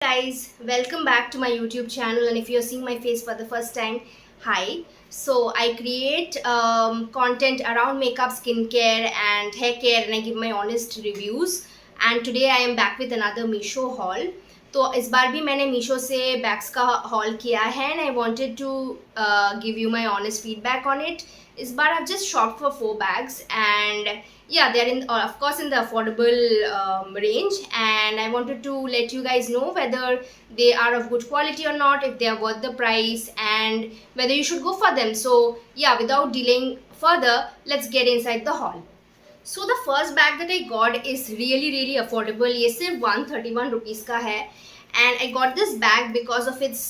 Guys, welcome back to my YouTube channel, and if you're seeing my face for the first time, hi. So I create content around makeup, skincare and hair care, and I give my honest reviews. And today I am back with another Meesho haul. तो इस बार भी मैंने मीशो से bags का haul किया है and I wanted to give you my honest feedback on it. इस बार I've just shopped for 4 bags, and yeah, they're in of course in the affordable range, and I wanted to let you guys know whether they are of good quality or not, if they are worth the price, and whether you should go for them. So yeah, without delaying further, let's get inside the haul. So the first bag that I got is really affordable. ये सिर्फ 131 rupees का है, and I got this bag because of its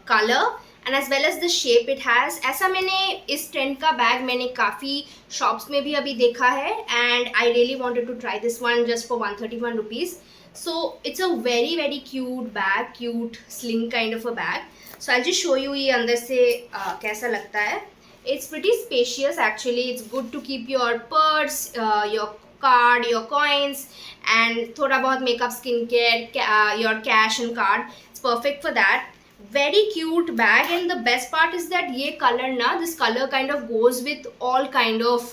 color and as well as the shape it has. ऐसा मैंने इस trend का bag मैंने काफ़ी शॉप्स में भी अभी देखा है, and I really wanted to try this one just for 131 rupees. So it's a very cute bag, cute sling kind of a bag. So I'll just show you ये अंदर से कैसा लगता है. It's pretty spacious actually. It's good to keep your purse, your card, your coins, and thoda bahut makeup, skincare, your cash and card. It's perfect for that. Very cute bag, and the best part is that ये color ना, this color kind of goes with all kind of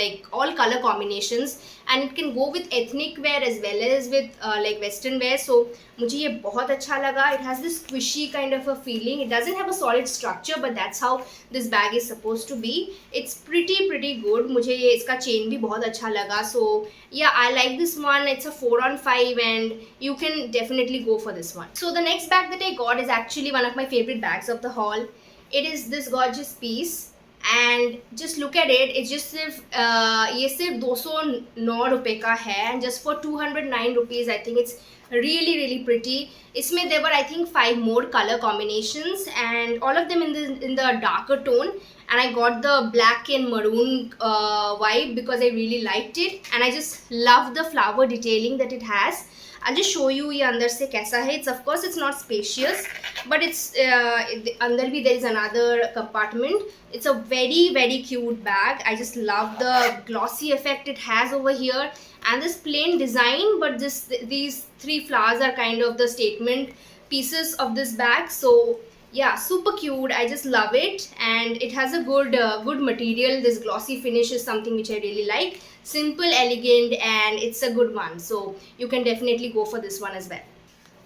like all color combinations, and it can go with ethnic wear as well as with like western wear. So मुझे ये बहुत अच्छा लगा. It has this squishy kind of a feeling. It doesn't have a solid structure, but that's how this bag is supposed to be. It's pretty good. मुझे ये इसका chain भी बहुत अच्छा लगा. So yeah, I like this one. It's a 4 on 5, and you can definitely go for this one. So the next bag that I got is actually one of my favorite bags of the haul. It is this gorgeous piece, and just look at it. It's just ये सिर्फ 209 रुपए का है, and just for 209 rupees I think it's really pretty. इसमें there were I think 5 more color combinations, and all of them in the darker tone, and I got the black and maroon vibe because I really liked it, and I just love the flower detailing that it has. I'll just show you ये अंदर से कैसा है. It's of course it's not spacious, but it's अंदर भी there is another compartment. It's a very cute bag. I just love the glossy effect it has over here, and this plain design, but these 3 flowers are kind of the statement pieces of this bag. So yeah, super cute. I just love it, and it has a good material. This glossy finish is something which I really like. Simple, elegant, and it's a good one. So you can definitely go for this one as well.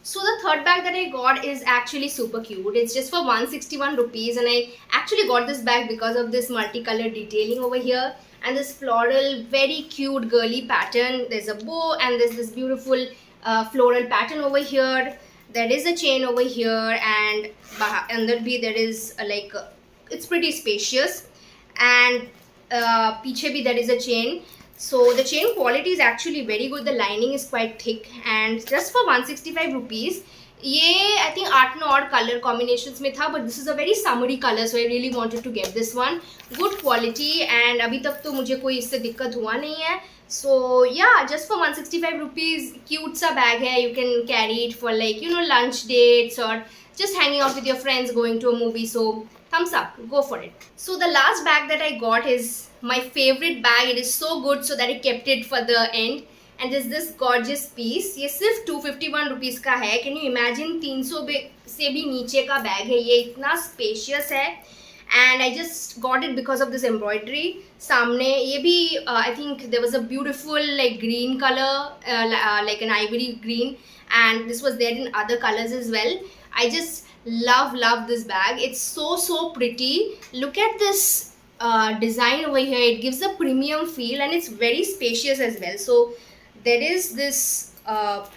So the third bag that I got is actually super cute. It's just for 161 rupees, and I actually got this bag because of this multicolored detailing over here and this floral, very cute girly pattern. There's a bow, and there's this beautiful floral pattern over here. There is a chain over here, and under bhi there is it's pretty spacious, and पीछे भी there is a chain. So the chain quality is actually very good. The lining is quite thick, and just for 165 rupees, ये I think 8-9 odd color combinations में था, but this is a very summery color, so I really wanted to get this one. Good quality, and अभी तक तो मुझे कोई इससे दिक्कत हुआ नहीं है. So yeah, just for 165 rupees, cute सा bag है. You can carry it for lunch dates or just hanging out with your friends, going to a movie. So thumbs up, go for it. So the last bag that I got is my favorite bag. It is so good so that I kept it for the end, and is this gorgeous piece. ये सिर्फ 251 rupees का है. Can you imagine? 300 से भी नीचे का bag है ये. इतना spacious है, and I just got it because of this embroidery. सामने ये भी I think there was a beautiful like green color, like an ivory green, and this was there in other colors as well. I just love this bag. It's so pretty. Look at this design over here. It gives a premium feel, and it's very spacious as well. So there is this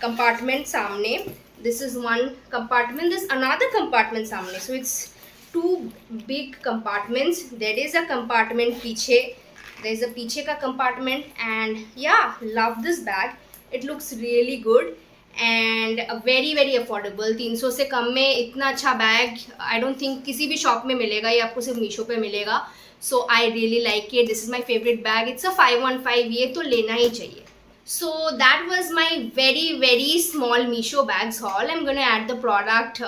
compartment सामने. This is one compartment. This another compartment सामने. So it's 2 big compartments. There is a compartment पीछे. There is a पीछे का compartment, and yeah, love this bag. It looks really good and very affordable. 300 से कम में इतना अच्छा bag I don't think किसी भी शॉप में मिलेगा. ये आपको सिर्फ मीशो पे मिलेगा. So I really like it. This is my favorite bag. It's a 515. ये तो लेना ही चाहिए. So that was my very small Meesho bags haul. I'm going to add the product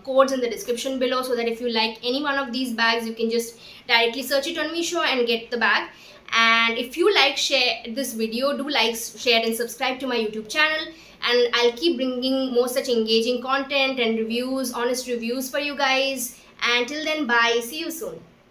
codes in the description below, so that if you like any one of these bags, you can just directly search it on Meesho and get the bag. And if you share this video, do like, share and subscribe to my YouTube channel. and I'll keep bringing more such engaging content and reviews, honest reviews for you guys. And till then, bye, see you soon.